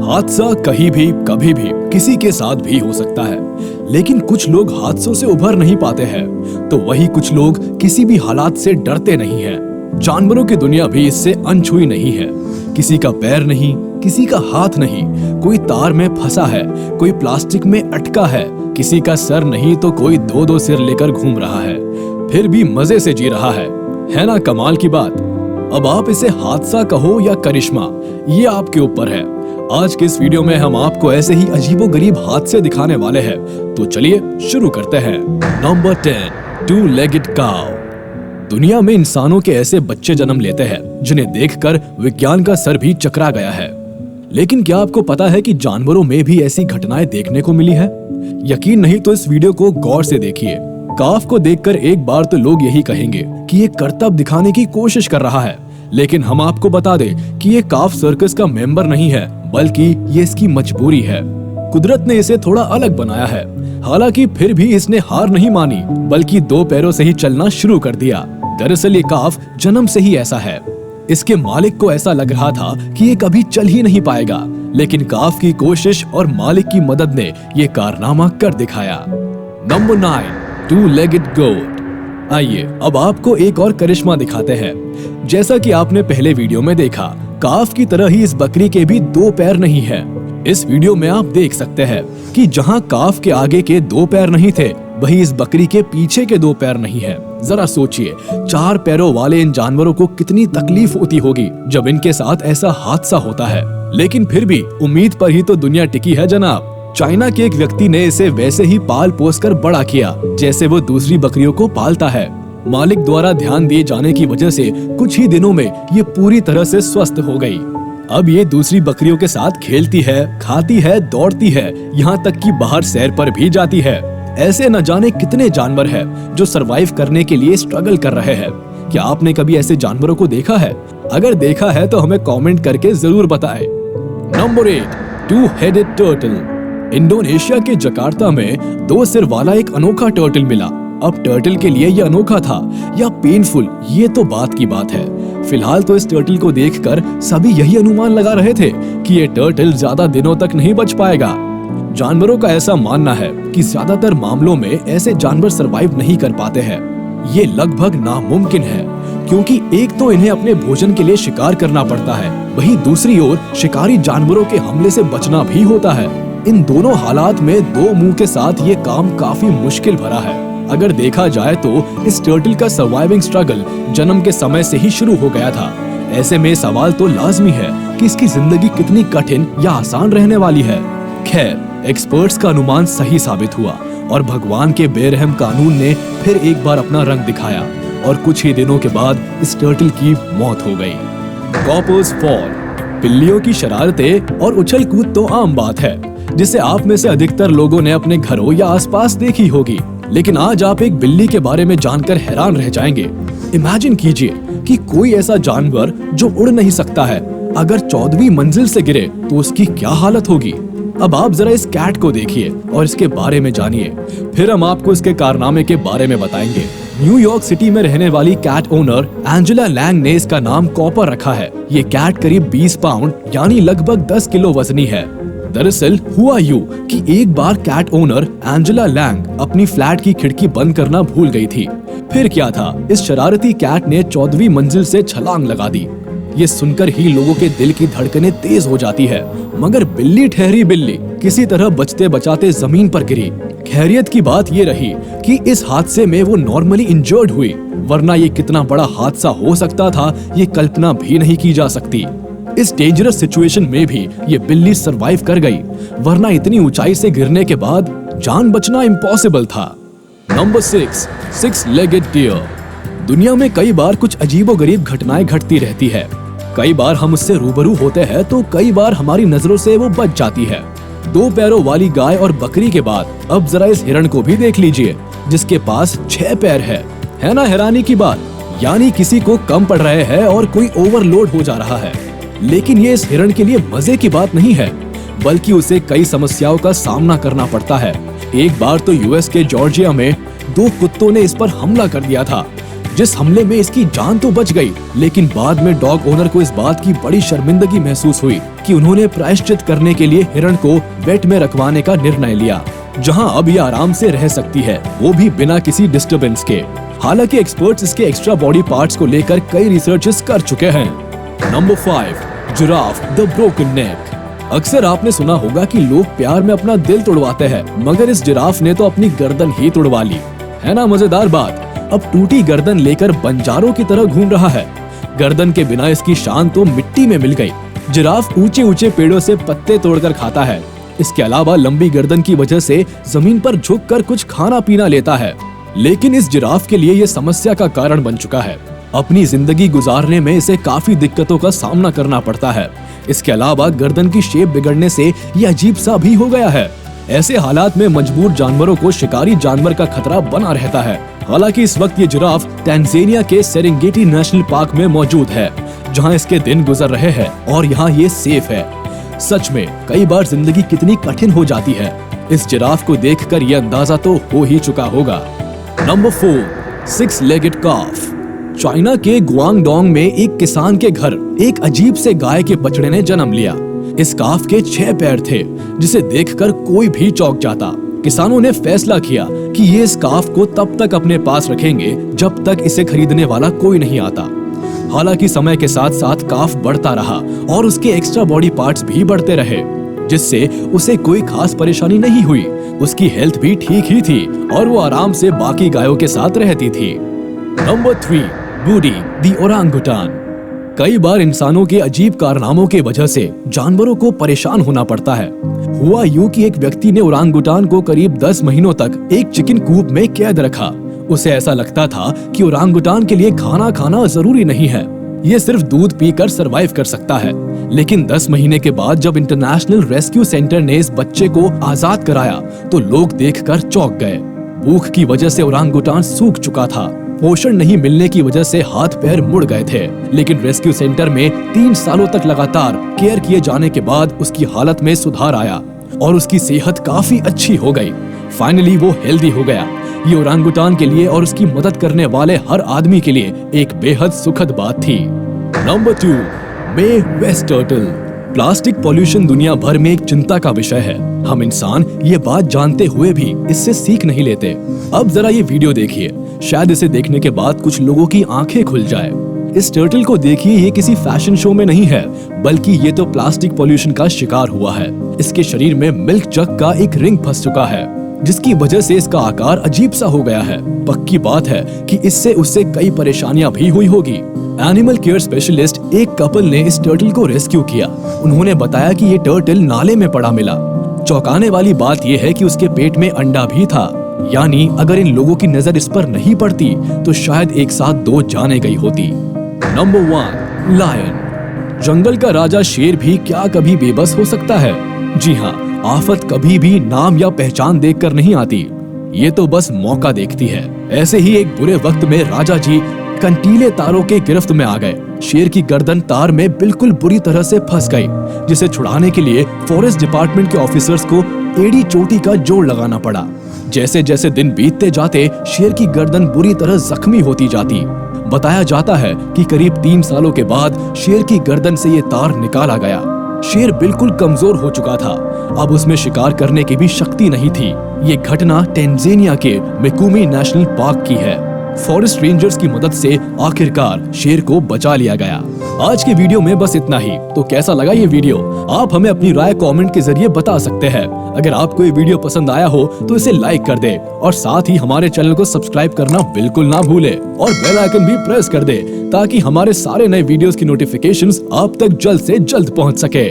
हादसा कहीं भी कभी भी किसी के साथ भी हो सकता है, लेकिन कुछ लोग हादसों से उभर नहीं पाते हैं, तो वही कुछ लोग किसी भी हालात से डरते नहीं हैं। जानवरों की दुनिया भी इससे अनछुई नहीं है। किसी का पैर नहीं, किसी का हाथ नहीं, कोई तार में फंसा है, कोई प्लास्टिक में अटका है, किसी का सर नहीं तो कोई दो दो सिर लेकर घूम रहा है, फिर भी मजे से जी रहा है ना कमाल की बात। अब आप इसे हादसा कहो या करिश्मा, ये आपके ऊपर है। आज के इस वीडियो में हम आपको ऐसे ही अजीबोगरीब हादसे दिखाने वाले हैं, तो चलिए शुरू करते हैं। Number 10, two legged cow. दुनिया में इंसानों के ऐसे बच्चे जन्म लेते हैं जिन्हें देखकर विज्ञान का सर भी चकरा गया है। लेकिन क्या आपको पता है कि जानवरों में भी ऐसी घटनाएं देखने को मिली है? यकीन नहीं तो इस वीडियो को गौर से देखिए। काफ को देखकर एक बार तो लोग यही कहेंगे कि ये करतब दिखाने की कोशिश कर रहा है, लेकिन हम आपको बता दें कि ये काफ सर्कस का मेंबर नहीं है, बल्कि ये इसकी मजबूरी है। कुदरत ने इसे थोड़ा अलग बनाया है। हालांकि फिर भी इसने हार नहीं मानी, बल्कि दो पैरों से ही चलना शुरू कर दिया। दरअसल ये काफ जन्म से ही ऐसा है। इसके मालिक को ऐसा लग रहा था कि ये कभी चल ही नहीं पाएगा, लेकिन काफ की कोशिश और मालिक की मदद ने ये कारनामा कर दिखाया। नंबर 9, टू लेगेड गोट। आइए अब आपको एक और करिश्मा दिखाते हैं। जैसा कि आपने पहले वीडियो में देखा, काफ की तरह ही इस बकरी के भी दो पैर नहीं है। इस वीडियो में आप देख सकते हैं कि जहां काफ के आगे के दो पैर नहीं थे, वहीं इस बकरी के पीछे के दो पैर नहीं है। जरा सोचिए, चार पैरों वाले इन जानवरों को कितनी तकलीफ होती होगी जब इनके साथ ऐसा हादसा होता है। लेकिन फिर भी उम्मीद पर ही तो दुनिया टिकी है जनाब। चाइना के एक व्यक्ति ने इसे वैसे ही पाल पोस कर बड़ा किया जैसे वो दूसरी बकरियों को पालता है। मालिक द्वारा ध्यान दिए जाने की वजह से कुछ ही दिनों में ये पूरी तरह से स्वस्थ हो गई। अब ये दूसरी बकरियों के साथ खेलती है, खाती है, दौड़ती है, यहाँ तक कि बाहर सैर पर भी जाती है। ऐसे न जाने कितने जानवर हैं जो सरवाइव करने के लिए स्ट्रगल कर रहे हैं। क्या आपने कभी ऐसे जानवरों को देखा है? अगर देखा है तो हमें कमेंट करके जरूर बताएं। Number 8, two headed turtle. Indonesia के जकार्ता में दो सिर वाला एक अनोखा टर्टल मिला। अब टर्टल के लिए ये अनोखा था या पेनफुल, ये तो बात की बात है। फिलहाल तो इस टर्टल को देखकर सभी यही अनुमान लगा रहे थे कि ये टर्टल ज्यादा दिनों तक नहीं बच पाएगा। जानवरों का ऐसा मानना है कि ज्यादातर मामलों में ऐसे जानवर सरवाइव नहीं कर पाते हैं। ये लगभग नामुमकिन है, क्योंकि एक तो इन्हें अपने भोजन के लिए शिकार करना पड़ता है, वहीं दूसरी ओर शिकारी जानवरों के हमले से बचना भी होता है। इन दोनों हालात में दो मुंह के साथ ये काम काफी मुश्किल भरा है। अगर देखा जाए तो इस टर्टल का सर्वाइविंग स्ट्रगल जन्म के समय से ही शुरू हो गया था। ऐसे में सवाल तो लाजमी है कि इसकी जिंदगी कितनी कठिन या आसान रहने वाली है। खैर, एक्सपर्ट्स का अनुमान सही साबित हुआ और भगवान के बेरहम कानून ने फिर एक बार अपना रंग दिखाया और कुछ ही दिनों के बाद इस टर्टल की मौत हो गई। कॉपर्स फॉल। बिल्लियों की शरारतें और उछल कूद तो आम बात है, जिसे आप में से अधिकतर लोगों ने अपने घरों या आसपास देखी होगी। लेकिन आज आप एक बिल्ली के बारे में जानकर हैरान रह जाएंगे। इमेजिन कीजिए कि कोई ऐसा जानवर जो उड़ नहीं सकता है, अगर 14वीं मंजिल से गिरे तो उसकी क्या हालत होगी। अब आप जरा इस कैट को देखिए और इसके बारे में जानिए, फिर हम आपको इसके कारनामे के बारे में बताएंगे। न्यूयॉर्क सिटी में रहने वाली कैट ओनर एंजेला लैंग ने इसका नाम कॉपर रखा है। ये कैट करीब 20 पाउंड यानी लगभग 10 किलो वजनी है। दरअसल हुआ यूं कि एक बार कैट ओनर एंजेला लैंग अपनी फ्लैट की खिड़की बंद करना भूल गई थी। फिर क्या था, इस शरारती कैट ने 14वीं मंजिल से छलांग लगा दी। ये सुनकर ही लोगों के दिल की धड़कनें तेज हो जाती है, मगर बिल्ली ठहरी बिल्ली किसी तरह बचते बचाते जमीन पर गिरी। खैरियत की बात ये रही कि इस हादसे में वो नॉर्मली इंजर्ड हुई, वरना ये कितना बड़ा हादसा हो सकता था ये कल्पना भी नहीं की जा सकती। इस डेंजरस सिचुएशन में भी ये बिल्ली सरवाइव कर गई, वरना इतनी ऊंचाई से गिरने के बाद जान बचना इम्पॉसिबल था। Number 6, six legged deer. दुनिया में कई बार कुछ अजीबोगरीब घटनाएं घटती रहती है। कई बार हम उससे रूबरू होते हैं तो कई बार हमारी नजरों से वो बच जाती है। दो पैरों वाली गाय और बकरी के बाद अब जरा इस हिरण को भी देख लीजिए, जिसके पास 6 पैर है ना हैरानी की बात। यानी किसी को कम पड़ रहे हैं और कोई ओवरलोड हो जा रहा है। लेकिन ये इस हिरण के लिए मजे की बात नहीं है, बल्कि उसे कई समस्याओं का सामना करना पड़ता है। एक बार तो यूएस के जॉर्जिया में 2 कुत्तों ने इस पर हमला कर दिया था, जिस हमले में इसकी जान तो बच गई, लेकिन बाद में डॉग ओनर को इस बात की बड़ी शर्मिंदगी महसूस हुई कि उन्होंने प्रायश्चित करने के लिए हिरण को वेट में रखवाने का निर्णय लिया, जहां अब ये आराम से रह सकती है, वो भी बिना किसी डिस्टरबेंस के। हालांकि एक्सपर्ट्स इसके एक्स्ट्रा बॉडी पार्ट्स को लेकर कई रिसर्चेस कर चुके हैं। नंबर 5, जिराफ द ब्रोकन नेक। अक्सर आपने सुना होगा कि लोग प्यार में अपना दिल तोड़वाते हैं, मगर इस जिराफ ने तो अपनी गर्दन ही तोड़वा ली। है ना मजेदार बात? अब टूटी गर्दन लेकर बंजारों की तरह घूम रहा है। गर्दन के बिना इसकी शान तो मिट्टी में मिल गई। जिराफ ऊंचे ऊंचे पेड़ों से पत्ते तोड़कर खाता है। इसके अलावा लंबी गर्दन की वजह से जमीन पर झुककर कुछ खाना पीना लेता है। लेकिन इस जिराफ के लिए ये समस्या का कारण बन चुका है। अपनी जिंदगी गुजारने में इसे काफी दिक्कतों का सामना करना पड़ता है। इसके अलावा गर्दन की शेप बिगड़ने से ये अजीब सा भी हो गया है। ऐसे हालात में मजबूर जानवरों को शिकारी जानवर का खतरा बना रहता है। हालांकि इस वक्त ये जिराफ तंजानिया के सेरेंगेटी नेशनल पार्क में मौजूद है, जहां इसके दिन गुजर रहे हैं और यहाँ ये सेफ है। सच में कई बार जिंदगी कितनी कठिन हो जाती है, इस जिराफ को देखकर ये अंदाजा तो हो ही चुका होगा। Number 4, 6-legged calf। चाइना के गुआंगडोंग में एक किसान के घर एक अजीब से गाय के बछड़े ने जन्म लिया। इस काफ के 6 पैर थे, जिसे देखकर कोई भी चौंक जाता। किसानों ने फैसला किया कि ये इस काफ को तब तक अपने पास रखेंगे जब तक इसे खरीदने वाला कोई नहीं आता। हालांकि समय के साथ साथ काफ बढ़ता रहा और उसके एक्स्ट्रा बॉडी पार्ट्स भी बढ़ते रहे, जिससे उसे कोई खास परेशानी नहीं हुई। उसकी हेल्थ भी ठीक ही थी और वो आराम से बाकी गायों के साथ रहती थी। Number 3, Budi the orangutan. कई बार इंसानों के अजीब कारनामों के वजह से जानवरों को परेशान होना पड़ता है। हुआ यूं कि एक व्यक्ति ने ओरांगुटान को करीब 10 महीनों तक एक चिकन कूप में कैद रखा। उसे ऐसा लगता था कि ओरांगुटान के लिए खाना खाना जरूरी नहीं है, ये सिर्फ दूध पीकर सरवाइव कर सकता है। लेकिन 10 महीने के बाद जब इंटरनेशनल रेस्क्यू सेंटर ने इस बच्चे को आजाद कराया तो लोग देखकर चौंक गए। भूख की वजह से ओरांगुटान सूख चुका था। पोषण नहीं मिलने की वजह से हाथ पैर मुड़ गए थे। लेकिन रेस्क्यू सेंटर में 3 सालों तक लगातार केयर किए जाने के बाद उसकी हालत में सुधार आया और उसकी सेहत काफी अच्छी हो गई। फाइनली वो हेल्दी हो गया। ये ओरांगुटान के लिए और उसकी मदद करने वाले हर आदमी के लिए एक बेहद सुखद बात थी। नंबर 2, बे वेस्ट टर्टल। प्लास्टिक पॉल्यूशन दुनिया भर में एक चिंता का विषय है। हम इंसान ये बात जानते हुए भी इससे सीख नहीं लेते। अब जरा ये वीडियो देखिए, शायद इसे देखने के बाद कुछ लोगों की आंखें खुल जाए। इस टर्टल को देखिए, ये किसी फैशन शो में नहीं है, बल्कि ये तो प्लास्टिक पॉल्यूशन का शिकार हुआ है। इसके शरीर में मिल्क जग का एक रिंग फंस चुका है, जिसकी वजह से इसका आकार अजीब सा हो गया है। पक्की बात है कि इससे उससे कई परेशानियां भी हुई होगी। एनिमल केयर स्पेशलिस्ट एक कपल ने इस टर्टल को रेस्क्यू किया। उन्होंने बताया कि ये टर्टल नाले में पड़ा मिला। चौंकाने वाली बात यह है कि उसके पेट में अंडा भी था, यानी अगर इन लोगों की नजर इस पर नहीं पड़ती तो शायद एक साथ 2 जाने गई होती। Number 1, lion. जंगल का राजा शेर भी क्या कभी बेबस हो सकता है? जी हाँ, आफत कभी भी नाम या पहचान देखकर नहीं आती, ये तो बस मौका देखती है। ऐसे ही एक बुरे वक्त में राजा जी कंटीले तारों के गिरफ्त में आ गए। शेर की गर्दन तार में बिल्कुल बुरी तरह से फंस गई, जिसे छुड़ाने के लिए फॉरेस्ट डिपार्टमेंट के ऑफिसर्स को एड़ी चोटी का जोड़ लगाना पड़ा। जैसे जैसे दिन बीतते जाते शेर की गर्दन बुरी तरह जख्मी होती जाती। बताया जाता है कि करीब 3 सालों के बाद शेर की गर्दन से ये तार निकाला गया। शेर बिल्कुल कमजोर हो चुका था, अब उसमें शिकार करने की भी शक्ति नहीं थी। ये घटना तंजानिया के मिकुमी नेशनल पार्क की है। फॉरेस्ट रेंजर्स की मदद से आखिरकार शेर को बचा लिया गया। आज के वीडियो में बस इतना ही। तो कैसा लगा ये वीडियो? आप हमें अपनी राय कमेंट के जरिए बता सकते हैं। अगर आपको ये वीडियो पसंद आया हो तो इसे लाइक कर दे और साथ ही हमारे चैनल को सब्सक्राइब करना बिल्कुल ना भूले और बेल आइकन भी प्रेस कर दे, ताकि हमारे सारे नए वीडियोस की नोटिफिकेशंस आप तक जल्द से जल्द पहुंच सके।